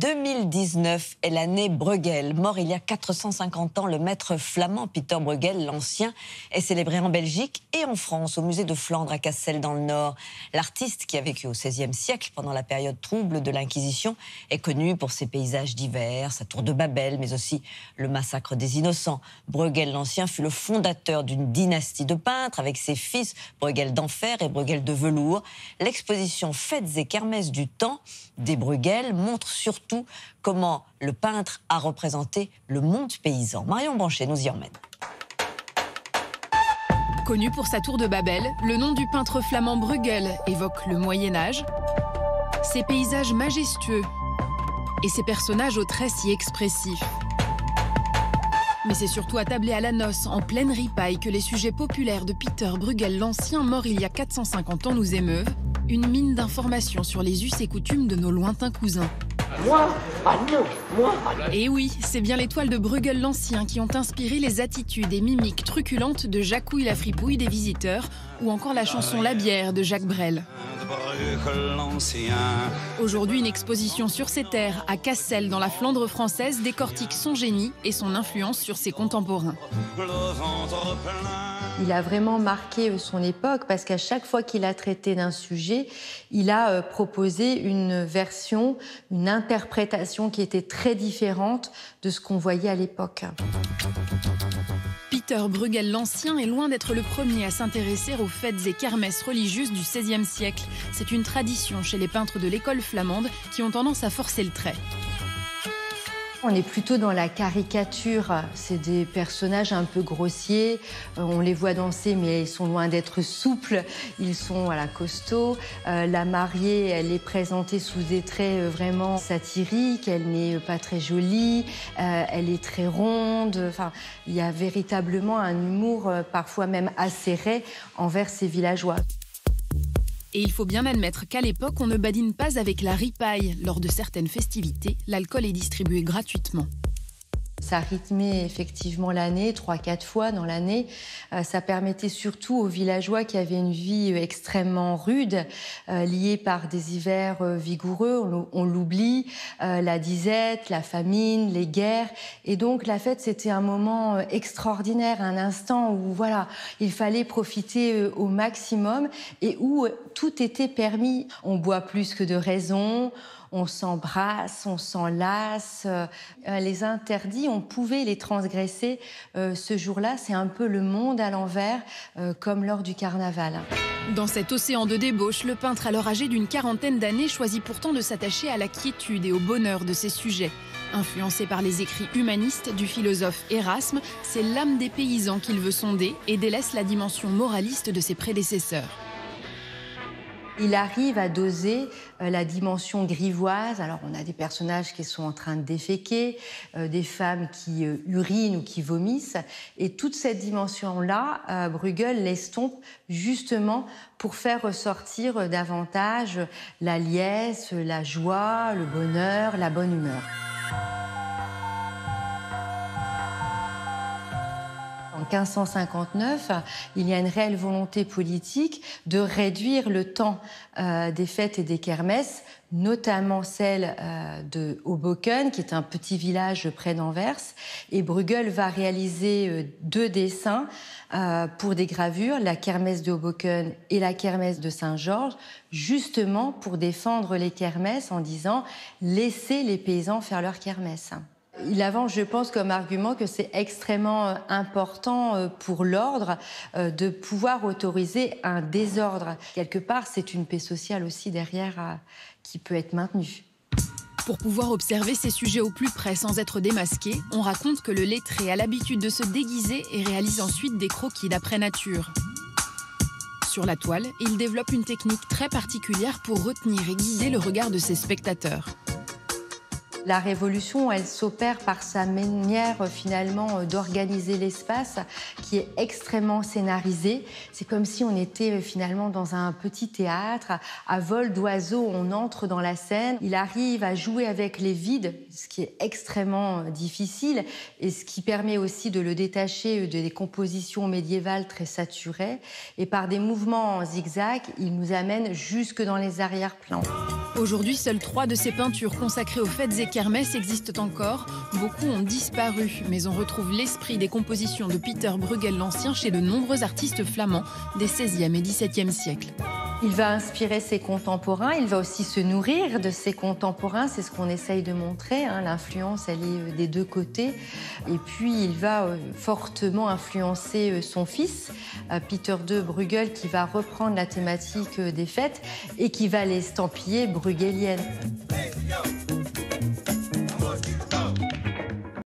2019 est l'année Bruegel. Mort il y a 450 ans, le maître flamand Pieter Bruegel, l'Ancien, est célébré en Belgique et en France, au musée de Flandre à Cassel dans le Nord. L'artiste, qui a vécu au XVIe siècle, pendant la période trouble de l'Inquisition, est connu pour ses paysages divers, sa tour de Babel, mais aussi le massacre des innocents. Bruegel l'Ancien fut le fondateur d'une dynastie de peintres avec ses fils Bruegel d'Enfer et Bruegel de Velours. L'exposition Fêtes et kermesses du temps des Bruegel montre surtout comment le peintre a représenté le monde paysan. Marion Banchet nous y emmène. Connu pour sa tour de Babel, le nom du peintre flamand Bruegel évoque le Moyen-Âge, ses paysages majestueux et ses personnages aux traits si expressifs. Mais c'est surtout attablé à la noce, en pleine ripaille, que les sujets populaires de Pieter Bruegel l'Ancien, mort il y a 450 ans, nous émeuvent. Une mine d'informations sur les us et coutumes de nos lointains cousins. Moi? Ah non, moi? Et oui, c'est bien les toiles de Bruegel l'Ancien qui ont inspiré les attitudes et mimiques truculentes de Jacouille la fripouille des visiteurs, ou encore la chanson La bière de Jacques Brel. Aujourd'hui, une exposition sur ses terres, à Cassel, dans la Flandre française, décortique son génie et son influence sur ses contemporains. Il a vraiment marqué son époque parce qu'à chaque fois qu'il a traité d'un sujet, il a proposé une version, une interprétation qui était très différente de ce qu'on voyait à l'époque. Pieter Bruegel l'Ancien est loin d'être le premier à s'intéresser aux fêtes et kermesses religieuses du XVIe siècle. C'est une tradition chez les peintres de l'école flamande qui ont tendance à forcer le trait. On est plutôt dans la caricature. C'est des personnages un peu grossiers. On les voit danser, mais ils sont loin d'être souples. Ils sont costauds. La mariée, elle est présentée sous des traits vraiment satiriques. Elle n'est pas très jolie. Elle est très ronde. Enfin, il y a véritablement un humour, parfois même acéré, envers ces villageois. Et il faut bien admettre qu'à l'époque, on ne badine pas avec la ripaille. Lors de certaines festivités, l'alcool est distribué gratuitement. Ça rythmait effectivement l'année, 3-4 fois dans l'année. Ça permettait surtout aux villageois qui avaient une vie extrêmement rude, liée par des hivers vigoureux, on l'oublie, la disette, la famine, les guerres. Et donc la fête, c'était un moment extraordinaire, un instant où il fallait profiter au maximum et où tout était permis. On boit plus que de raison. On s'embrasse, on s'enlace. Les interdits, on pouvait les transgresser ce jour-là. C'est un peu le monde à l'envers, comme lors du carnaval. Dans cet océan de débauche, le peintre, alors âgé d'une quarantaine d'années, choisit pourtant de s'attacher à la quiétude et au bonheur de ses sujets. Influencé par les écrits humanistes du philosophe Erasme, c'est l'âme des paysans qu'il veut sonder et délaisse la dimension moraliste de ses prédécesseurs. Il arrive à doser la dimension grivoise. Alors, on a des personnages qui sont en train de déféquer, des femmes qui urinent ou qui vomissent. Et toute cette dimension-là, Bruegel l'estompe justement pour faire ressortir davantage la liesse, la joie, le bonheur, la bonne humeur. En 1559, il y a une réelle volonté politique de réduire le temps des fêtes et des kermesses, notamment celle de Hoboken, qui est un petit village près d'Anvers. Et Bruegel va réaliser 2 dessins pour des gravures, la kermesse de Hoboken et la kermesse de Saint-Georges, justement pour défendre les kermesses en disant « laissez les paysans faire leur kermesse ». Il avance, je pense, comme argument que c'est extrêmement important pour l'ordre de pouvoir autoriser un désordre. Quelque part, c'est une paix sociale aussi derrière qui peut être maintenue. Pour pouvoir observer ces sujets au plus près sans être démasqué, on raconte que le lettré a l'habitude de se déguiser et réalise ensuite des croquis d'après nature. Sur la toile, il développe une technique très particulière pour retenir et guider le regard de ses spectateurs. La révolution, elle s'opère par sa manière finalement d'organiser l'espace qui est extrêmement scénarisé. C'est comme si on était finalement dans un petit théâtre. À vol d'oiseau, on entre dans la scène. Il arrive à jouer avec les vides, ce qui est extrêmement difficile et ce qui permet aussi de le détacher des compositions médiévales très saturées. Et par des mouvements en zigzag, il nous amène jusque dans les arrière-plans. Aujourd'hui, seules 3 de ces peintures consacrées aux fêtes et kermesses existent encore. Beaucoup ont disparu, mais on retrouve l'esprit des compositions de Pieter Bruegel l'Ancien chez de nombreux artistes flamands des XVIe et XVIIe siècles. Il va inspirer ses contemporains, il va aussi se nourrir de ses contemporains, c'est ce qu'on essaye de montrer, hein. L'influence, elle est des deux côtés. Et puis, il va fortement influencer son fils, Pieter II Bruegel, qui va reprendre la thématique des fêtes et qui va l'estampiller bruegelienne.